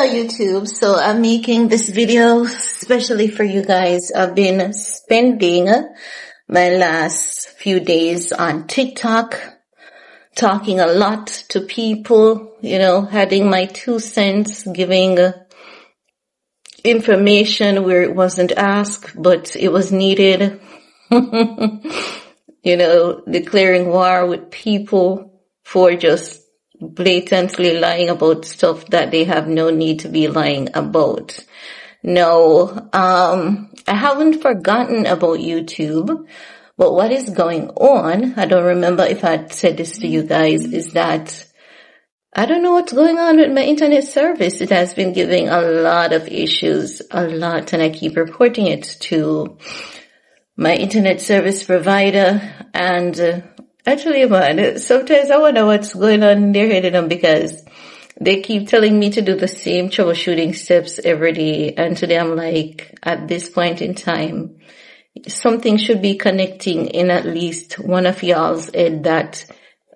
YouTube. So I'm making this video especially for you guys. I've been spending my last few days on TikTok, talking a lot to people, adding my 2 cents, giving information where it wasn't asked, but it was needed. Declaring war with people for just blatantly lying about stuff that they have no need to be lying about. No, I haven't forgotten about YouTube, but what is going on, I don't remember if I said this to you guys, is that I don't know what's going on with my internet service. It has been giving a lot of issues, and I keep reporting it to my internet service provider. And actually, man, sometimes I wonder what's going on in their head, because they keep telling me to do the same troubleshooting steps every day. And today I'm like, at this point in time, something should be connecting in at least one of y'all's head that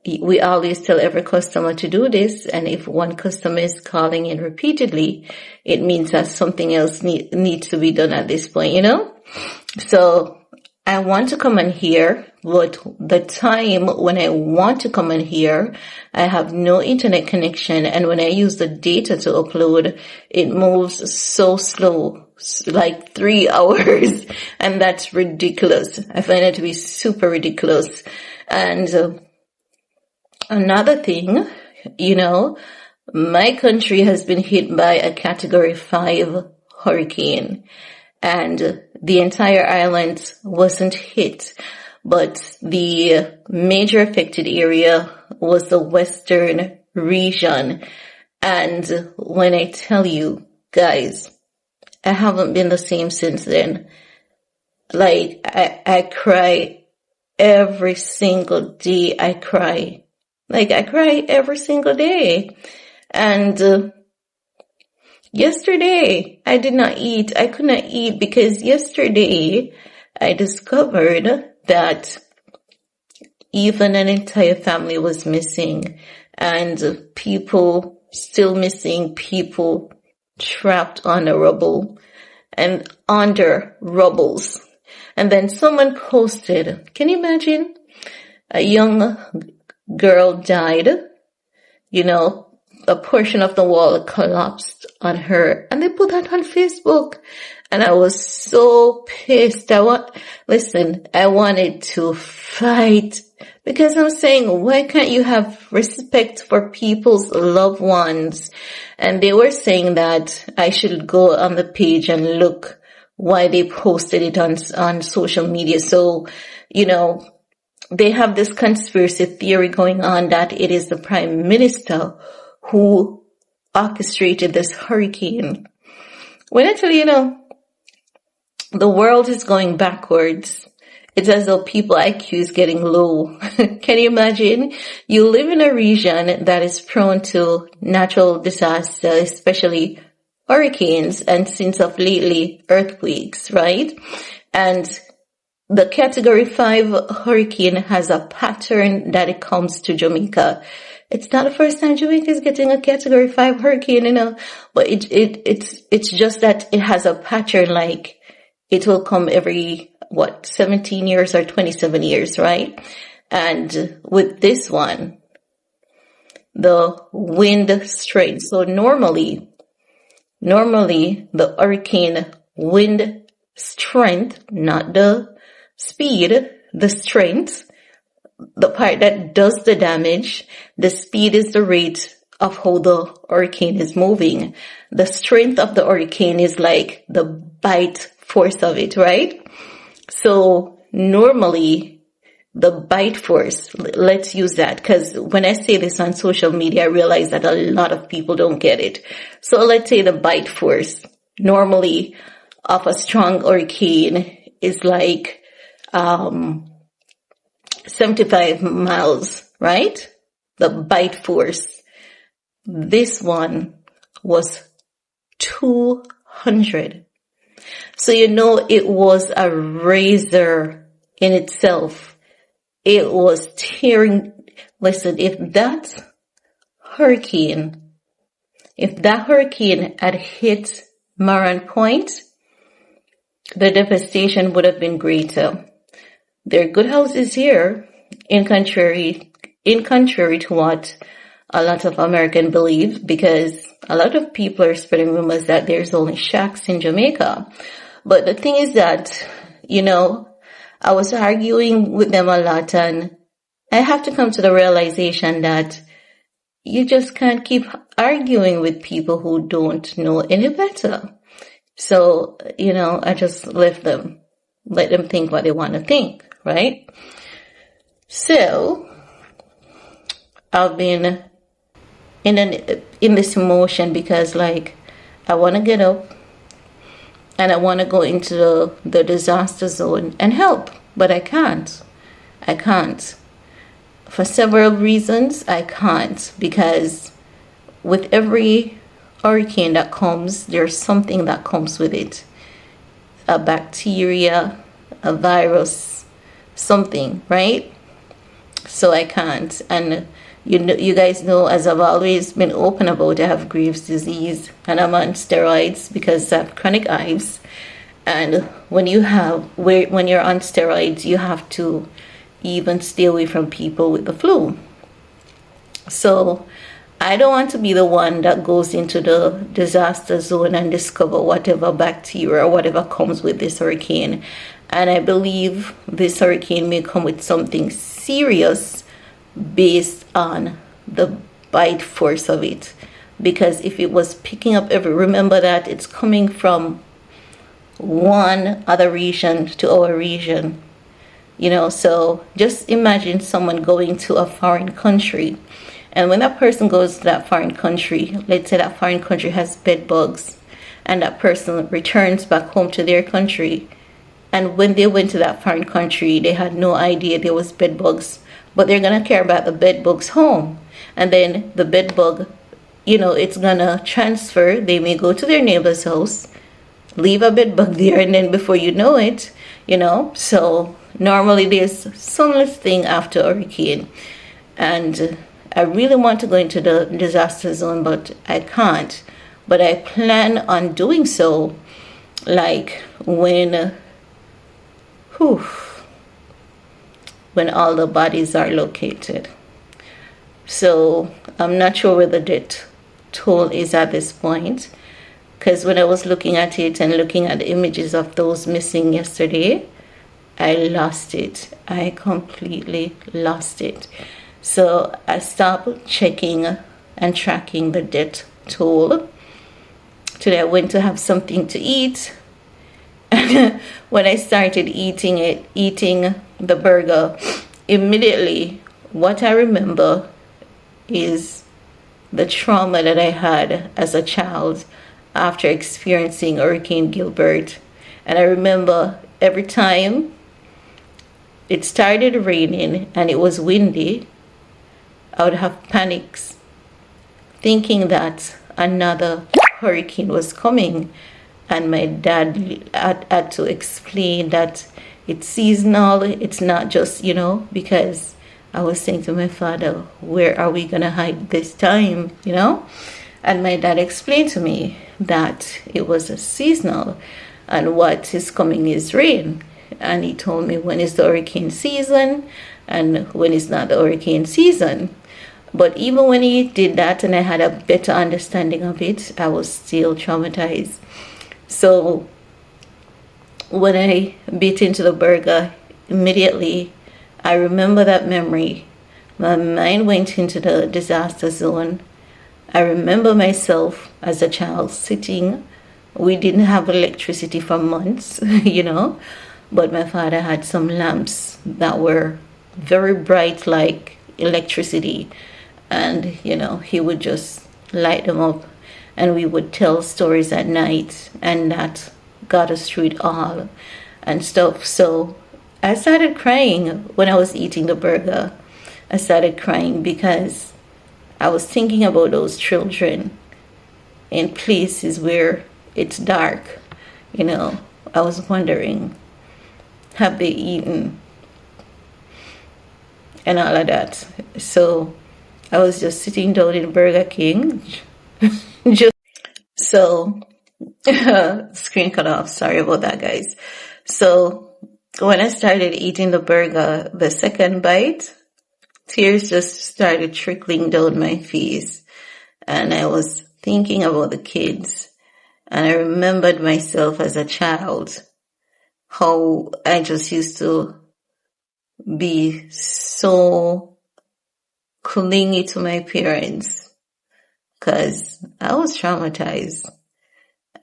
we always tell every customer to do this. And if one customer is calling in repeatedly, it means that something else needs to be done at this point, So I want to come in here, but the time when I want to come in here, I have no internet connection. And when I use the data to upload, it moves so slow, like 3 hours. And that's ridiculous. I find it to be super ridiculous. And another thing, my country has been hit by a Category 5 hurricane. And the entire island wasn't hit, but the major affected area was the western region. And when I tell you, guys, I haven't been the same since then. Like, I cry every single day. I cry every single day. And yesterday, I did not eat. I could not eat because yesterday I discovered that even an entire family was missing, and people still missing, people trapped on the rubble and under rubbles. And then someone posted, can you imagine? A young girl died, a portion of the wall collapsed on her, and they put that on Facebook. And I was so pissed. I wanted to fight, because I'm saying, why can't you have respect for people's loved ones? And they were saying that I should go on the page and look why they posted it on social media. So, they have this conspiracy theory going on that it is the Prime Minister who orchestrated this hurricane. When actually, the world is going backwards. It's as though people IQ is getting low. Can you imagine? You live in a region that is prone to natural disaster, especially hurricanes, and since of lately, earthquakes, right? And the Category 5 hurricane has a pattern that it comes to Jamaica. It's not the first time Jamaica is getting a Category 5 hurricane, but it's just that it has a pattern, like it will come every, 17 years or 27 years, right? And with this one, the wind strength. So normally the hurricane wind strength, not the speed, the strength, the part that does the damage. The speed is the rate of how the hurricane is moving. The strength of the hurricane is like the bite force of it, right? So normally the bite force, let's use that, because when I say this on social media, I realize that a lot of people don't get it. So let's say the bite force normally of a strong hurricane is like 75 miles, right? The bite force. This one was 200. So it was a razor in itself. It was tearing. Listen, if that hurricane If that hurricane had hit Maran Point, the devastation would have been greater. There are good houses here, in contrary to what a lot of Americans believe, because a lot of people are spreading rumors that there's only shacks in Jamaica. But the thing is that, I was arguing with them a lot, and I have to come to the realization that you just can't keep arguing with people who don't know any better. So, I just let them think what they want to think, right? So, I've been in this emotion because, like, I want to get up and I want to go into the disaster zone and help, but I can't. For several reasons, I can't, because with every hurricane that comes, there's something that comes with it. A bacteria, a virus, something, right? So I can't. And you guys know, as I've always been open about, I have Graves' disease and I'm on steroids because I have chronic hives. And when you're on steroids, you have to even stay away from people with the flu. So I don't want to be the one that goes into the disaster zone and discover whatever bacteria or whatever comes with this hurricane. And I believe this hurricane may come with something serious based on the bite force of it. Because if it was picking up remember that it's coming from one other region to our region. So just imagine someone going to a foreign country. And when that person goes to that foreign country, let's say that foreign country has bed bugs, and that person returns back home to their country. And when they went to that foreign country, they had no idea there was bed bugs, but they're going to care about the bed bugs home. And then the bed bug, it's going to transfer. They may go to their neighbor's house, leave a bed bug there, and then before you know it, so normally there's some less thing after a hurricane. And I really want to go into the disaster zone, but I can't. But I plan on doing so, like when all the bodies are located. So I'm not sure where the death toll is at this point, because when I was looking at it and looking at the images of those missing yesterday, I lost it. I completely lost it. So I stopped checking and tracking the death toll. Today I went to have something to eat. And when I started eating the burger, immediately what I remember is the trauma that I had as a child after experiencing Hurricane Gilbert. And I remember every time it started raining and it was windy, I would have panics thinking that another hurricane was coming. And my dad had to explain that it's seasonal, it's not just, because I was saying to my father, where are we going to hide this time, And my dad explained to me that it was a seasonal and what is coming is rain. And he told me when is the hurricane season and when is not the hurricane season. But even when he did that and I had a better understanding of it, I was still traumatized. So when I bit into the burger, immediately I remember that memory. My mind went into the disaster zone. I remember myself as a child sitting. We didn't have electricity for months, but my father had some lamps that were very bright like electricity. And, he would just light them up and we would tell stories at night, and that got us through it all and stuff. So I started crying when I was eating the burger. I started crying because I was thinking about those children in places where it's dark. I was wondering, have they eaten? And all of that. So I was just sitting down in Burger King Just so screen cut off. Sorry about that, guys. So when I started eating the burger, the second bite, tears just started trickling down my face. And I was thinking about the kids. And I remembered myself as a child, how I just used to be so clingy to my parents because I was traumatized.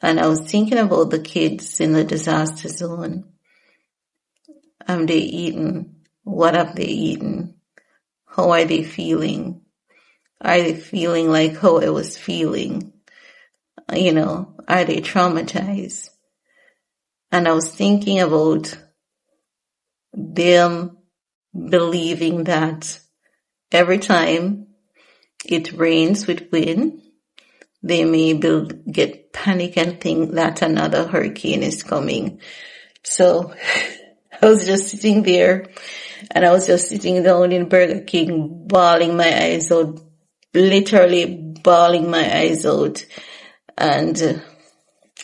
And I was thinking about the kids in the disaster zone. Have they eaten? What have they eaten? How are they feeling? Are they feeling like how I was feeling? You know, are they traumatized? And I was thinking about them believing that every time it rains with wind, they may get panic and think that another hurricane is coming. So I was just sitting there, and I was just sitting down in Burger King, bawling my eyes out, literally bawling my eyes out. And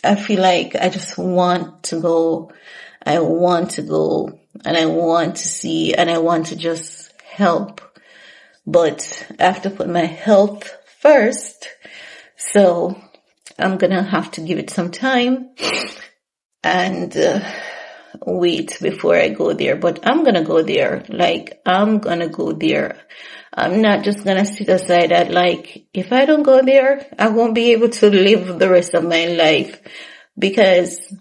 I feel like I just want to go. I want to go, and I want to see, and I want to just help. But I have to put my health first. So I'm going to have to give it some time and wait before I go there. But I'm going to go there. I'm going to go there. I'm not just going to sit aside at if I don't go there, I won't be able to live the rest of my life, because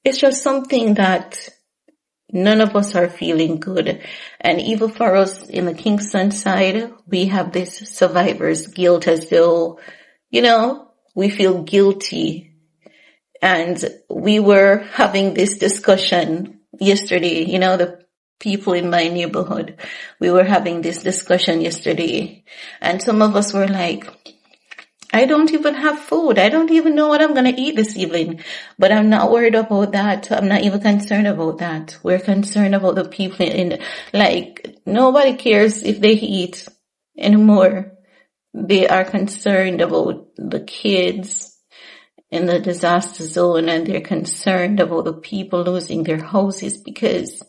it's just something that none of us are feeling good. And even for us in the Kingston side, we have this survivor's guilt, as though, we feel guilty. And we were having this discussion yesterday, the people in my neighborhood, we were having this discussion yesterday. And some of us were like, I don't even have food. I don't even know what I'm going to eat this evening. But I'm not worried about that. I'm not even concerned about that. We're concerned about the people nobody cares if they eat anymore. They are concerned about the kids in the disaster zone, and they're concerned about the people losing their houses, because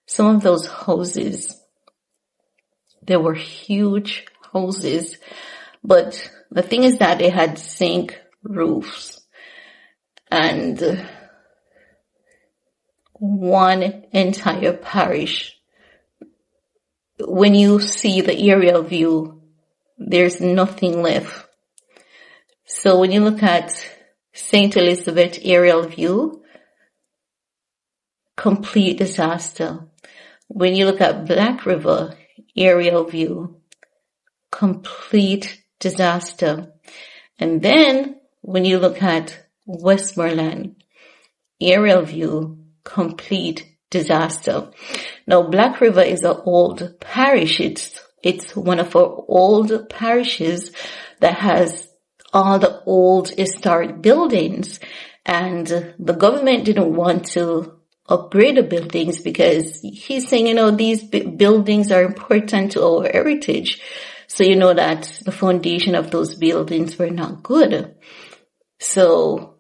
some of those houses, they were huge houses, but the thing is that they had zinc roofs, and one entire parish, when you see the aerial view, there's nothing left. So when you look at St. Elizabeth aerial view, complete disaster. When you look at Black River aerial view, complete disaster. And then when you look at Westmoreland aerial view, complete disaster. Now, Black River is an old parish. It's one of our old parishes that has all the old historic buildings, and the government didn't want to upgrade the buildings because he's saying, these buildings are important to our heritage. So you know that the foundation of those buildings were not good. So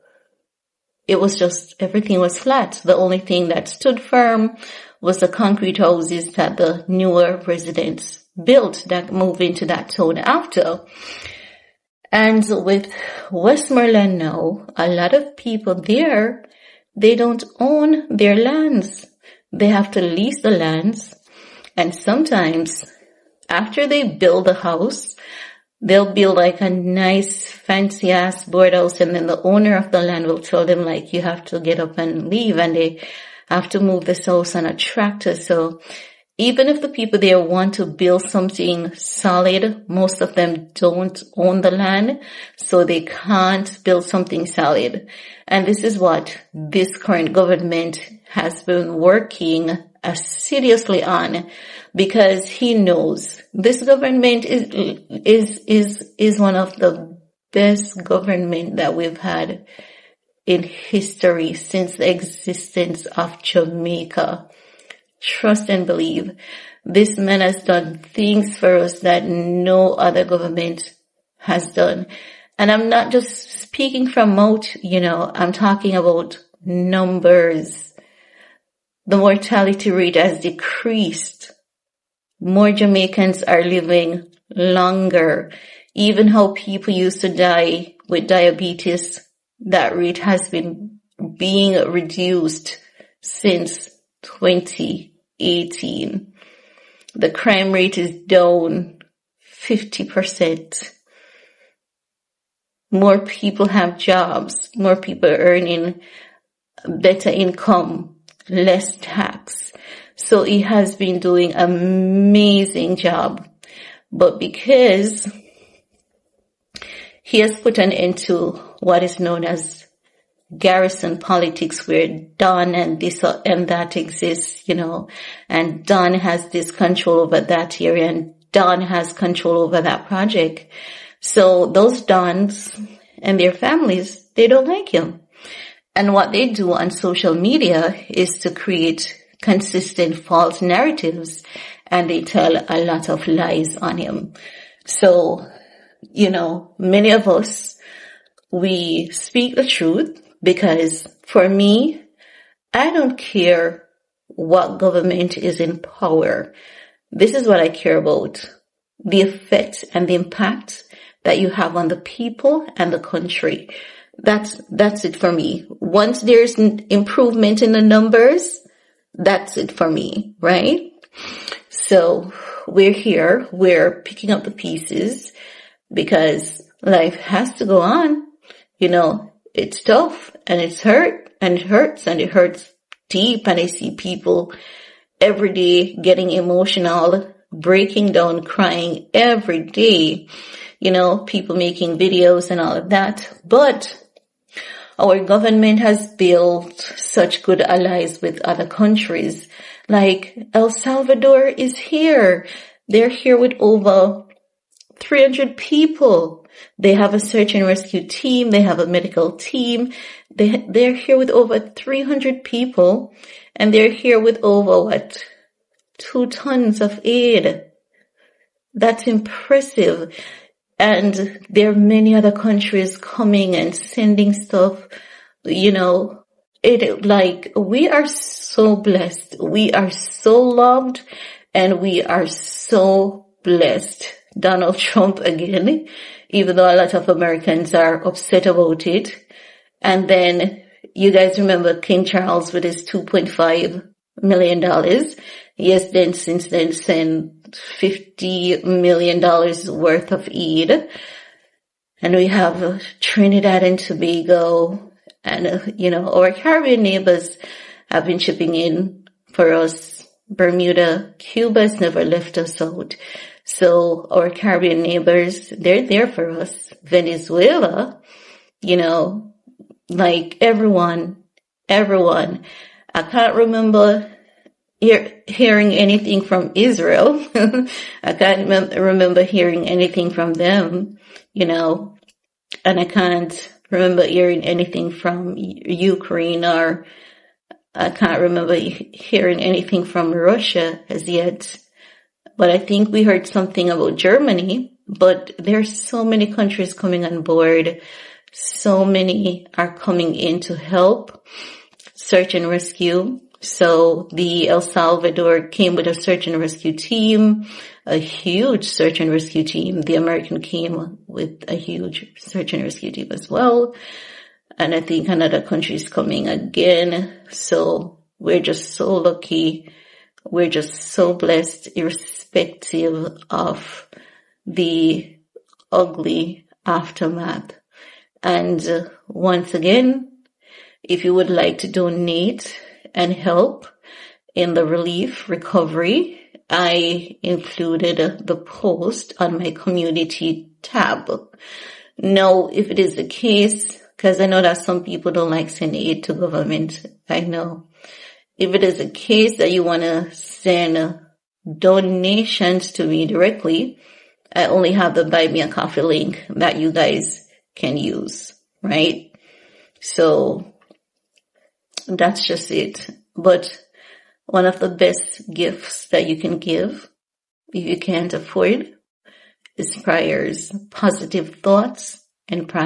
it was just, everything was flat. The only thing that stood firm was the concrete houses that the newer residents built that moved into that town after. And with Westmoreland now, a lot of people there, they don't own their lands. They have to lease the lands. And sometimes after they build a house, they'll build a nice fancy ass board house, and then the owner of the land will tell them you have to get up and leave, and they have to move this house on a tractor. So even if the people there want to build something solid, most of them don't own the land, so they can't build something solid. And this is what this current government has been working assiduously on, because he knows this government is one of the best government that we've had in history since the existence of Jamaica. Trust and believe. This man has done things for us that no other government has done. And I'm not just speaking from mouth, I'm talking about numbers. The mortality rate has decreased. More Jamaicans are living longer. Even how people used to die with diabetes, that rate has been being reduced since 2018. The crime rate is down 50%. More people have jobs. More people are earning better income, less tax. So he has been doing an amazing job. But because he has put an end to what is known as garrison politics, where Don and this and that exists, and Don has this control over that area and Don has control over that project. So those Dons and their families, they don't like him. And what they do on social media is to create consistent false narratives, and they tell a lot of lies on him. So, many of us, we speak the truth, because for me, I don't care what government is in power. This is what I care about: the effect and the impact that you have on the people and the country. That's it for me. Once there's an improvement in the numbers, that's it for me, right? So we're here, we're picking up the pieces, because life has to go on. It's tough and it's hurt and it hurts and it hurts deep. And I see people every day getting emotional, breaking down, crying every day. People making videos and all of that. But our government has built such good allies with other countries. Like El Salvador is here. They're here with over 300 people. They have a search and rescue team. They have a medical team. They're here with over 300 people. And they're here with over 2 tons of aid. That's impressive. And there are many other countries coming and sending stuff. We are so blessed. We are so loved, and we are so blessed. Donald Trump again, even though a lot of Americans are upset about it. And then you guys remember King Charles with his $2.5 million. Yes, since then sent $50 million worth of aid. And we have Trinidad and Tobago, and, our Caribbean neighbors have been chipping in for us. Bermuda, Cuba has never left us out. So our Caribbean neighbors, they're there for us. Venezuela, everyone. I can't remember hearing anything from Israel. I can't remember hearing anything from them, and I can't remember hearing anything from Ukraine, or I can't remember hearing anything from Russia as yet. But I think we heard something about Germany. But there's so many countries coming on board. So many are coming in to help search and rescue. So the El Salvador came with a search and rescue team, a huge search and rescue team. The American came with a huge search and rescue team as well. And I think another country is coming again. So we're just so lucky. We're just so blessed, irrespective of the ugly aftermath. And once again, if you would like to donate and help in the relief recovery, I included the post on my community tab. Now, if it is the case, because I know that some people don't like sending aid to government, I know. If it is the case that you want to send donations to me directly, I only have the Buy Me a Coffee link that you guys can use, right? So that's just it. But one of the best gifts that you can give, if you can't afford, is prayers, positive thoughts, and pride.